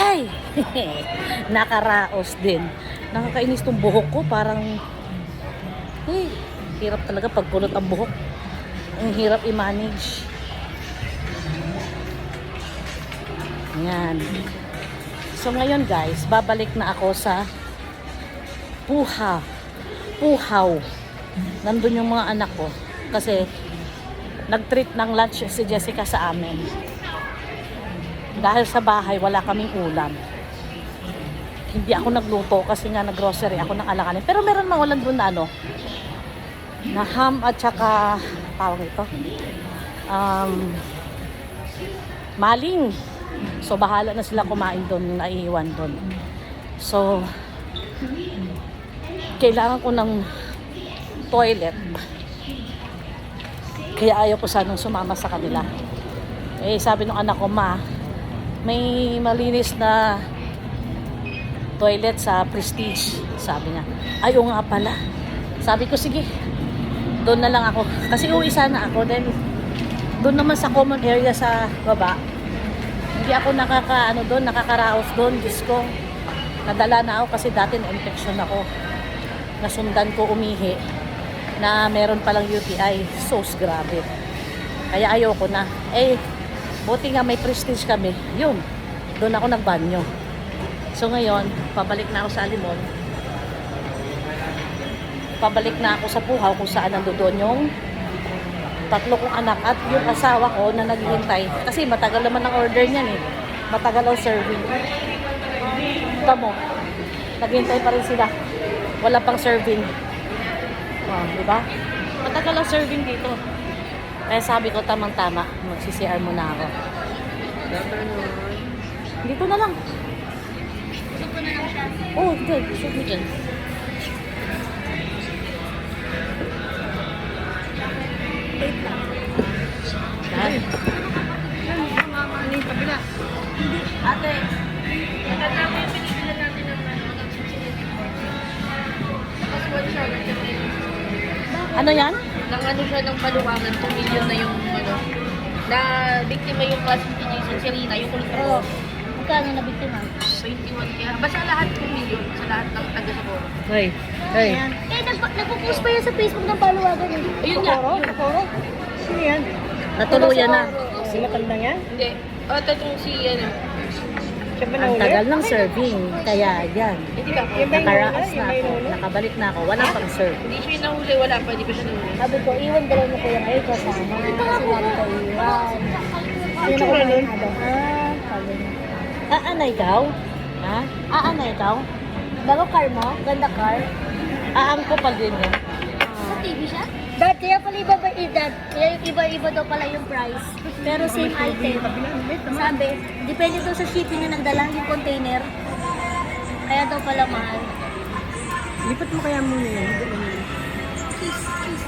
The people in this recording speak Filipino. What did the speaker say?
Hey! Nakaraos din. Nakakainis tong buhok ko. Parang, hirap talaga pagkulot ang buhok. Ang hirap i-manage. Yan. So ngayon guys, babalik na ako sa Puhaw. Nandun yung mga anak ko. Kasi, nag-treat ng lunch si Jessica sa amin. Dahil sa bahay, wala kaming ulam. Hindi ako nagluto kasi nga nag-grocery ako ng alakanin. Pero meron mga ulam doon na na ham at saka, tawag ito, maling. So, bahala na sila kumain doon, naiiwan doon. So, kailangan ko ng toilet. Kaya ayaw ko sanang sumama sa kanila. Eh, sabi ng anak ko, ma, may malinis na toilet sa Prestige. Sabi niya, ayaw nga pala. Sabi ko, sige, doon na lang ako. Kasi uwi sana ako. Then, doon naman sa common area sa baba. Hindi ako nakakaraos doon. Diyos ko, nadala na ako kasi dati na-infection ako. Nasundan ko umihi na meron palang UTI. Sos, grabe. Kaya ayoko na. Eh, buti nga may Prestige kami. Yun, doon ako nagbanyo. So ngayon, pabalik na ako sa Alimon. Pabalik na ako sa Puhaw kung saan nandoon yung tatlo kong anak at yung asawa ko na naghihintay. Kasi matagal naman ang order niyan eh. Matagal ang serving. Ito mo, naghihintay pa rin sila. Wala pang serving. Oh, di ba? Matagal ang serving dito. Kaya sabi ko, tamang-tama, magsi-CR muna ako. Dito na lang. Suko na lang siya. Oh, good. Suko dyan. Wait lang. Yan. Ano yung kabila? Ate, magkakama yung pinipila natin ng tapos one siya, Ano yan? nang ano siya ng paluwangan, 2 million na yung na biktima yung class ni Jason Serena, yung kulit ko. Magkano na biktima? 21 kaya. Basta lahat 2 million sa lahat ng taga Socorro. Hey. Hey. Ayan. Eh, nagpo-post pa yan sa Facebook ng paluwagan eh. Ayun nga. Socorro? Sino yan? Natuluyan na. Si Matandang yan? Hindi. O, ito itong si, ano. Siya ba Ang nahuli? tagal ng serving. Kaya yan. Hindi ka po. Yung may Nakaraas nahuli? na Yung may ako. nahuli? Nakabalik na ako. Wala pang serve. Hindi siya yung nahuli, wala pa. Hindi pa siya nahuli. Sabi ko, iwan dalaw mo kuya ngayon kasama. Kasi namin ko iwan. Ang tsura nun? Sabi niya. Ana ikaw? Ha? Ana ikaw? Bago car mo? Ganda car? Ang ko pa din yan. Sa TV siya? Dad, kaya pala iba ba edad? Kaya yung iba-iba daw pala yung price. Pero same item. Sabi, depende daw sa shipping na nagdala yung container. Kaya daw pala mahal. Lipat mo kaya muna yan. Cheese, cheese.